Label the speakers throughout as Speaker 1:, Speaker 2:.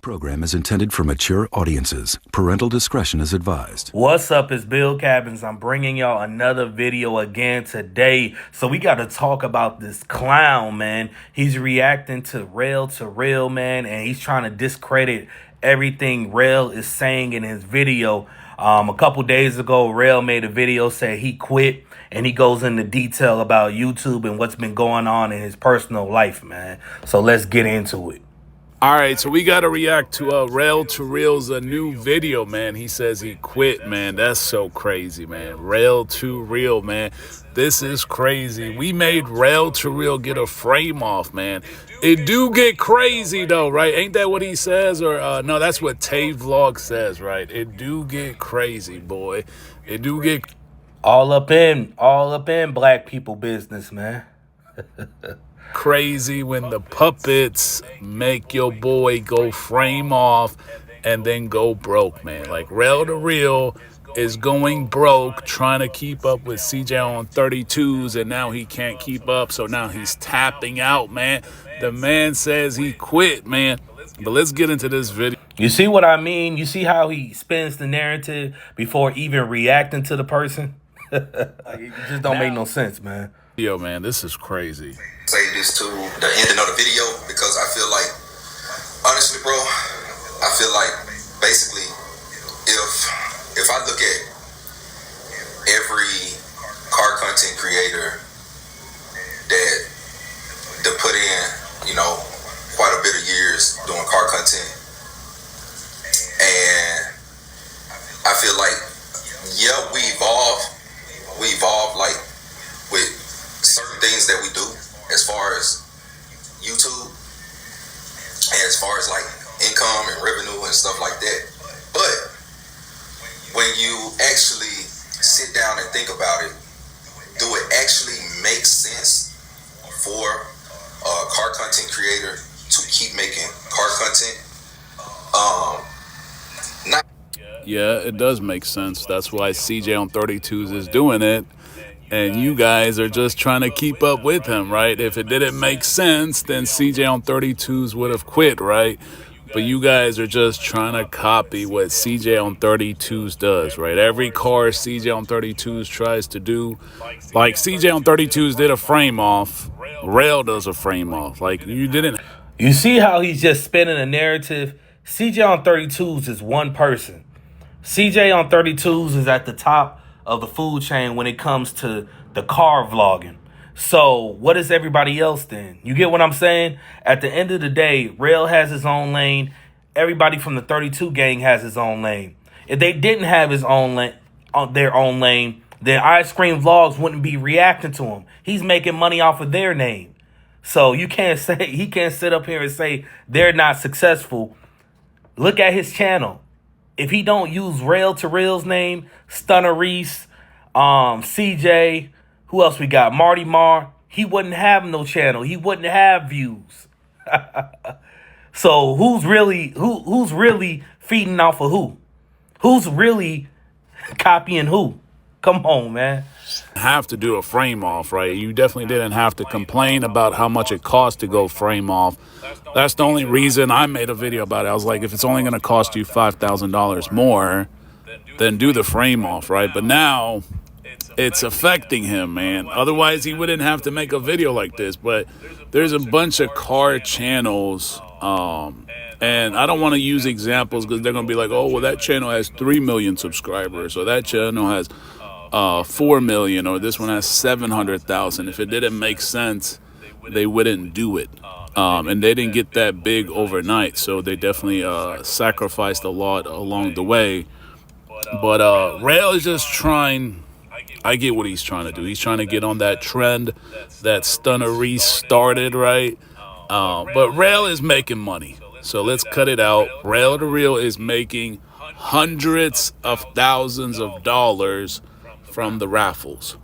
Speaker 1: program is intended for mature audiences. Parental discretion is advised.
Speaker 2: What's up? It's BUILDCABINS. I'm bringing y'all another video again today. So we got to talk about this clown, man. He's reacting to Rell, man, and he's trying to discredit everything Rell is saying in his video. A couple days ago, Rell made a video saying he quit, and he goes into detail about YouTube and what's been going on in his personal life, man. So let's get into it.
Speaker 3: All right, so we got to react to Rell's new video, man. He says he quit, man. That's so crazy, man. Rell man. This is crazy. We made Rell get a frame off, man. It do get crazy, though, right? Ain't that what he says? Or no, that's what Tay Vlog says, right? It do get crazy, boy. It do get
Speaker 2: all up in black people business, man.
Speaker 3: Crazy when the puppets make your boy go frame off and then go broke, man. Like Rell is going broke trying to keep up with CJ on 32s, and now he can't keep up, so now he's tapping out, man. The man says he quit, man. But let's get into this video.
Speaker 2: You see what I mean? You see how he spins the narrative before even reacting to the person? Like, it just don't make no sense, man.
Speaker 3: Yo, man, this is crazy.
Speaker 4: Say this to the ending of the video because I feel like, honestly, bro, I feel like basically if I look at every car content creator that put in, quite a bit of years doing car content, and I feel like, yeah, we evolve like with certain things that we do as far as YouTube and as far as like income and revenue and stuff like that. But when you actually sit down and think about it, do it actually make sense for a car content creator to keep making car content?
Speaker 3: Yeah, it does make sense. That's why CJ on 32s is doing it. And you guys are just trying to keep up with him, right? If it didn't make sense, then CJ on 32s would have quit, right? But you guys are just trying to copy what CJ on 32s does, right? Every car CJ on 32s tries to do, like CJ on 32s did a frame off, Rell does a frame off. Like, you didn't.
Speaker 2: You see how he's just spinning a narrative? CJ on 32s is one person. CJ on 32s is at the top of the food chain when it comes to the car vlogging. So what is everybody else then? You get what I'm saying? At the end of the day, Rell has his own lane. Everybody from the 32 gang has his own lane. If they didn't have their own lane, then iScream Vlogs wouldn't be reacting to him. He's making money off of their name. So he can't sit up here and say they're not successful. Look at his channel. If he don't use Rell's name, Stunner Reese, CJ, who else we got? Marty Marr, he wouldn't have no channel. He wouldn't have views. So who's really feeding off of who? Who's really copying who? Come on, man.
Speaker 3: Have to do a frame off, right? You definitely didn't have to complain about how much it cost to go frame off. That's the only reason I made a video about it. I was like, if it's only going to cost you $5,000 more, then do the frame off, right? But now it's affecting him, man. Otherwise, he wouldn't have to make a video like this. But there's a bunch of car channels, and I don't want to use examples because they're going to be like, oh, well, that channel has 3 million subscribers, or that channel has 4 million, or this one has 700,000. If it didn't make sense, they wouldn't do it. And they didn't get that big overnight, so they definitely sacrificed a lot along the way. But Rell is just trying. I get what he's trying to do. He's trying to get on that trend that Stunner Reese started, right? But Rell is making money, so let's cut it out. Rell is making hundreds of thousands of dollars from the Raffles.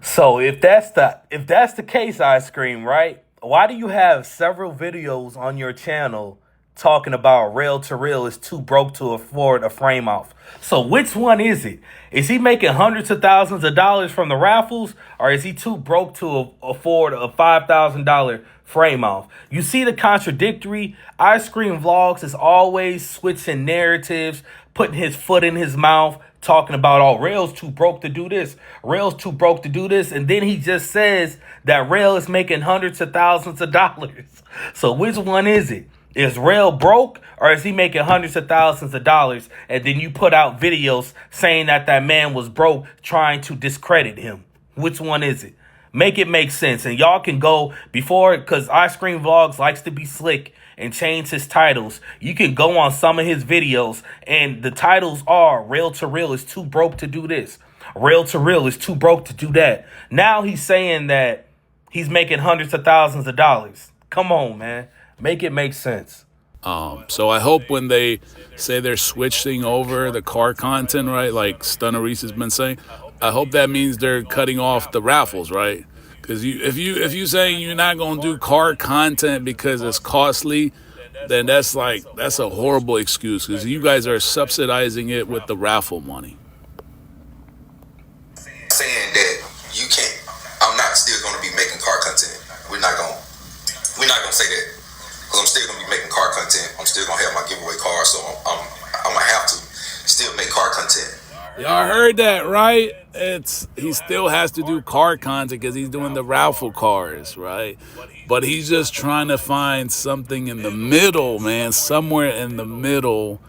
Speaker 2: So if that's the case, iScream, right? Why do you have several videos on your channel talking about Rell to Rell is too broke to afford a frame off. So which one is it? Is he making hundreds of thousands of dollars from the raffles, or is he too broke to afford a $5,000 frame off? You see the contradictory. iScream Vlogs is always switching narratives, putting his foot in his mouth, talking about, oh, Rell's too broke to do this. Rell's too broke to do this. And then he just says that Rell is making hundreds of thousands of dollars. So which one is it? Is Rell broke, or is he making hundreds of thousands of dollars? And then you put out videos saying that that man was broke, trying to discredit him. Which one is it? Make it make sense. And y'all can go before, because iScream Vlogs likes to be slick and change his titles. You can go on some of his videos, and the titles are Rell to Rell is too broke to do this. Rell to Rell is too broke to do that. Now he's saying that he's making hundreds of thousands of dollars. Come on, man. Make it make sense.
Speaker 3: So I hope when they say they're switching over the car content, right, like Stunner Reese has been saying, I hope that means they're cutting off the raffles, right? Because if you saying you're not gonna do car content because it's costly, then that's a horrible excuse, because you guys are subsidizing it with the raffle money.
Speaker 4: Saying that you can't, I'm not still going to be making car content. We're not going to say that, because I'm still going to be making car content. I'm still going to have my giveaway car, so I'm going to have to still make car content.
Speaker 3: Y'all heard that, right? He still has to do car content because he's doing the raffle cars, right? But he's just trying to find something in the middle, man, somewhere in the middle,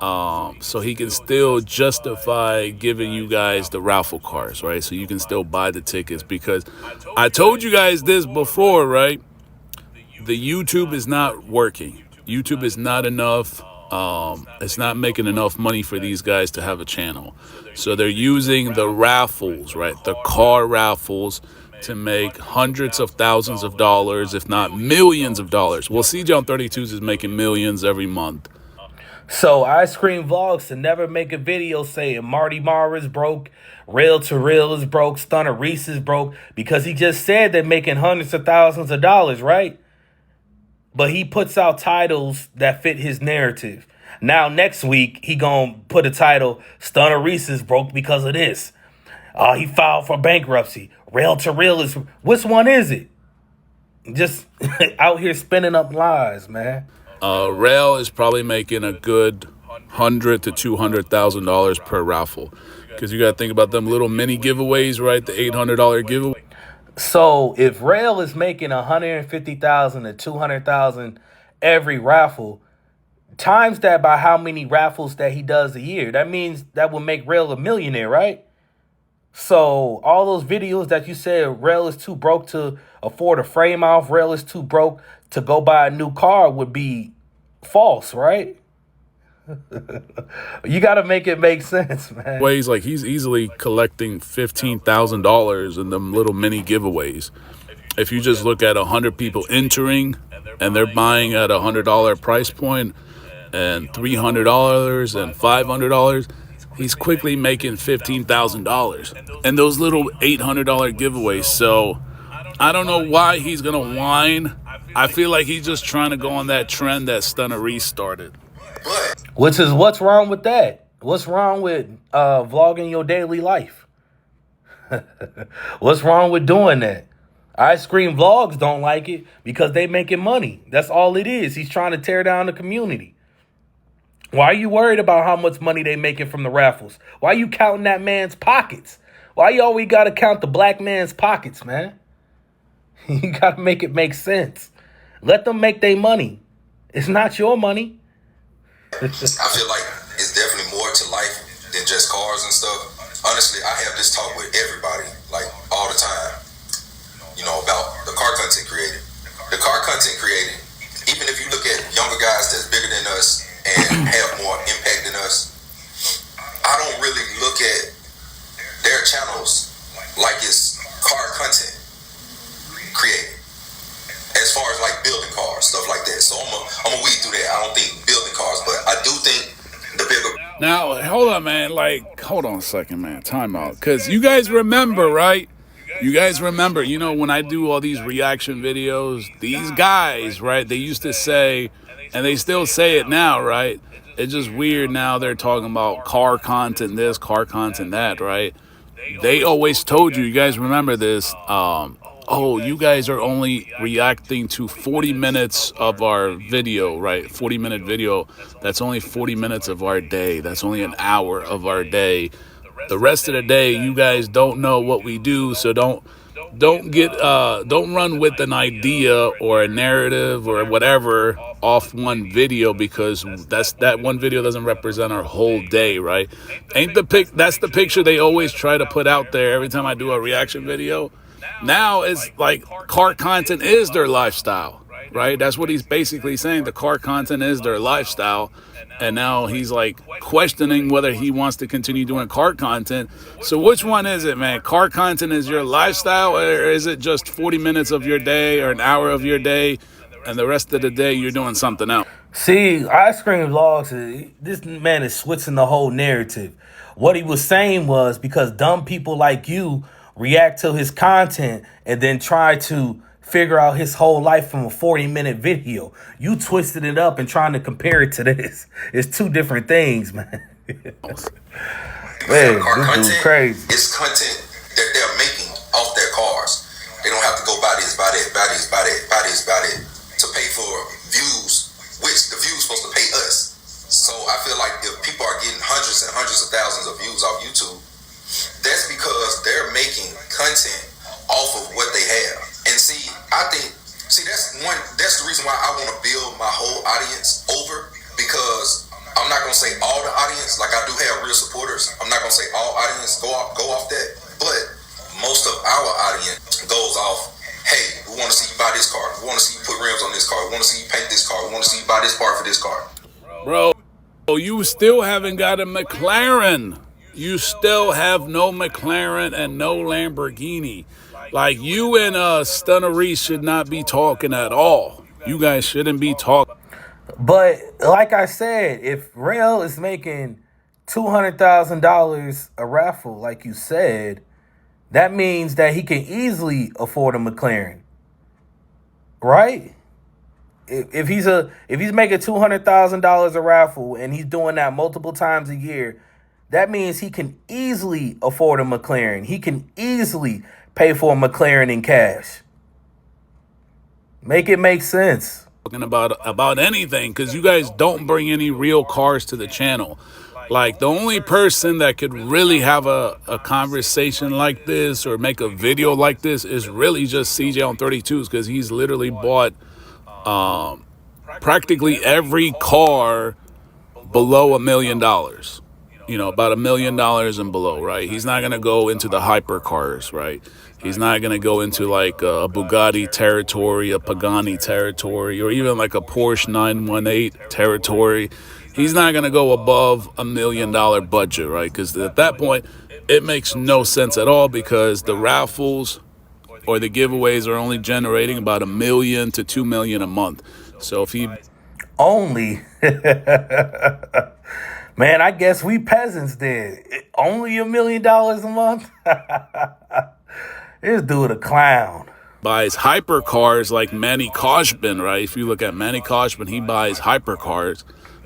Speaker 3: so he can still justify giving you guys the raffle cars, right? So you can still buy the tickets, because I told you guys this before, right? The YouTube is not working. YouTube is not enough. It's not making enough money for these guys to have a channel. So they're using the raffles, right? The car raffles to make hundreds of thousands of dollars, if not millions of dollars. Well, CJ on 32s is making millions every month.
Speaker 2: So iScream Vlogs to never make a video saying Marty Marr is broke, Rell to Rell is broke, Stunner Reese is broke, because he just said they're making hundreds of thousands of dollars, right? But he puts out titles that fit his narrative. Now, next week, he gonna put a title, Stunner Reese is broke because of this. He filed for bankruptcy. Rell to Rell is... Which one is it? Just out here spinning up lies, man.
Speaker 3: Rell is probably making a good $100,000 to $200,000 per raffle. Because you got to think about them little mini giveaways, right? The $800 giveaway.
Speaker 2: So if Rell is making $150,000 to $200,000 every raffle, times that by how many raffles that he does a year, that means that will make Rell a millionaire, right? So all those videos that you said Rell is too broke to afford a frame off, Rell is too broke to go buy a new car would be false, right? You got to make it make sense, man.
Speaker 3: Ways like he's easily collecting $15,000 in them little mini giveaways. If you just look at 100 people entering and they're buying at $100 price point and $300 and $500, he's quickly making $15,000 and those little $800 giveaways. So I don't know why he's gonna whine. I feel like he's just trying to go on that trend that Stunner Reese started.
Speaker 2: What's wrong with that? What's wrong with vlogging your daily life? What's wrong with doing that? iScream Vlogs don't like it because they making money. That's all it is. He's trying to tear down the community. Why are you worried about how much money they making from the raffles? Why are you counting that man's pockets? Why you always got to count the black man's pockets, man? You got to make it make sense. Let them make their money. It's not your money.
Speaker 4: I feel like it's definitely more to life than just cars and stuff. Honestly, I have this talk with everybody, like all the time, about the car content created. The car content created, even if you look at younger guys that's bigger than us and have more impact than us, I don't really look at their channels like it's car content created. As far as like building cars, stuff like that. So I'm gonna weed through that. I don't think building cars, but I do think the bigger.
Speaker 3: Now, hold on, man. Hold on a second, man. Time out. Because you guys remember, right? You guys remember, when I do all these reaction videos, these guys, right, they used to say, and they still say it now, right? It's just weird now they're talking about car content this, car content that, right? They always told you guys remember this, oh, you guys are only reacting to 40 minutes of our video, right? 40-minute video. That's only 40 minutes of our day. That's only an hour of our day. The rest of the day, you guys don't know what we do, so don't run with an idea or a narrative or whatever off one video, because that one video doesn't represent our whole day, right? That's the picture they always try to put out there every time I do a reaction video. Now it's like car content is their lifestyle, right? That's what he's basically saying. The car content is their lifestyle. And now he's like questioning whether he wants to continue doing car content. So which one is it, man? Car content is your lifestyle, or is it just 40 minutes of your day or an hour of your day, and the rest of the day you're doing something else?
Speaker 2: See, iScream Vlogs, this man is switching the whole narrative. What he was saying was because dumb people like you react to his content and then try to figure out his whole life from a 40-minute video. You twisted it up and trying to compare it to this. It's two different things, man. Man, this dude crazy.
Speaker 4: It's content that they're making off their cars. They don't have to go buy this to pay for views, which the views supposed to pay us. So I feel like if people are getting hundreds and hundreds of thousands of views off YouTube, that's because they're making content off of what they have. And see, that's the reason why I want to build my whole audience over, because I'm not going to say all the audience, like I do have real supporters. I'm not going to say all audience go off that, but most of our audience goes off, hey, we want to see you buy this car. We want to see you put rims on this car. We want to see you paint this car. We want to see you buy this part for this car.
Speaker 3: Bro, you still haven't got a McLaren. You still have no McLaren and no Lamborghini. Like, you and Stunner Reese should not be talking at all. You guys shouldn't be talking.
Speaker 2: But like I said, if Rell is making $200,000 a raffle, like you said, that means that he can easily afford a McLaren, right? If he's making $200,000 a raffle and he's doing that multiple times a year, that means he can easily afford a McLaren. He can easily pay for a McLaren in cash. Make it make sense.
Speaker 3: Talking about anything, because you guys don't bring any real cars to the channel. Like, the only person that could really have a conversation like this or make a video like this is really just CJ on 32s, because he's literally bought practically every car below $1 million. About $1 million and below, right? He's not going to go into the hypercars, right? He's not going to go into like a Bugatti territory, a Pagani territory, or even like a Porsche 918 territory. He's not going to go above $1 million budget, right? Because at that point, it makes no sense at all, because the raffles or the giveaways are only generating about $1 million to $2 million a month. So if he
Speaker 2: only... Man, I guess we peasants did. Only $1 million a month? This dude a clown.
Speaker 3: Buys hypercars like Manny Koshbin, right? If you look at Manny Koshbin, he buys hypercars.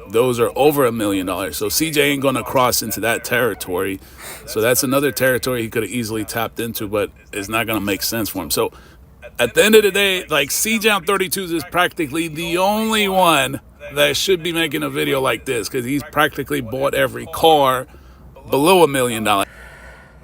Speaker 3: Those are over $1 million. So CJ ain't going to cross into that territory. So that's another territory he could have easily tapped into, but it's not going to make sense for him. So at the end of the day, like, CJ on 32s is practically the only one that should be making a video like this, because he's practically bought every car below $1 million.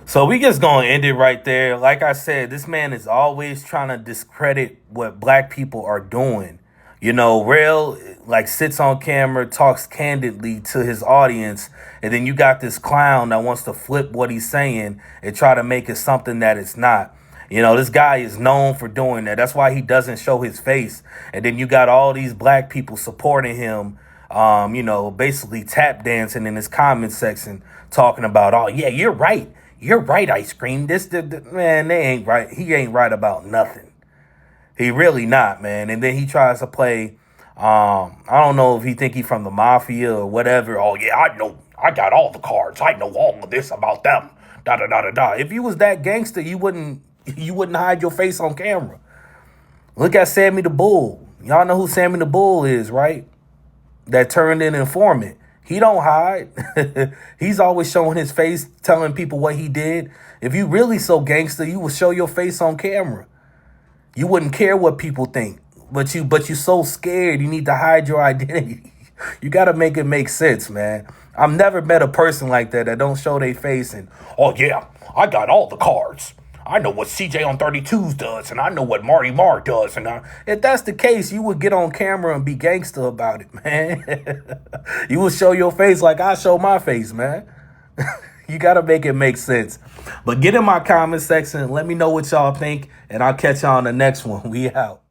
Speaker 2: So we just gonna end it right there. Like I said, this man is always trying to discredit what black people are doing. Rell like sits on camera, talks candidly to his audience, and then you got this clown that wants to flip what he's saying and try to make it something that it's not. This guy is known for doing that. That's why he doesn't show his face. And then you got all these black people supporting him, basically tap dancing in his comment section, talking about, oh, yeah, you're right. You're right, iScream. Man, they ain't right. He ain't right about nothing. He really not, man. And then he tries to play, I don't know if he think he from the mafia or whatever. Oh, yeah, I know. I got all the cards. I know all of this about them. Da-da-da-da-da. If you was that gangster, you wouldn't You wouldn't hide your face on camera. Look at Sammy the Bull. Y'all know who Sammy the Bull is, right? That turned in informant. He don't hide. He's always showing his face, telling people what he did. If you really so gangster, you would show your face on camera. You wouldn't care what people think, but you so scared you need to hide your identity. You got to make it make sense, man. I've never met a person like that don't show their face and, oh yeah, I got all the cards. I know what CJ on 32s does, and I know what Marty Marr does. And if that's the case, you would get on camera and be gangster about it, man. You would show your face like I show my face, man. You got to make it make sense. But get in my comment section and let me know what y'all think, and I'll catch y'all on the next one. We out.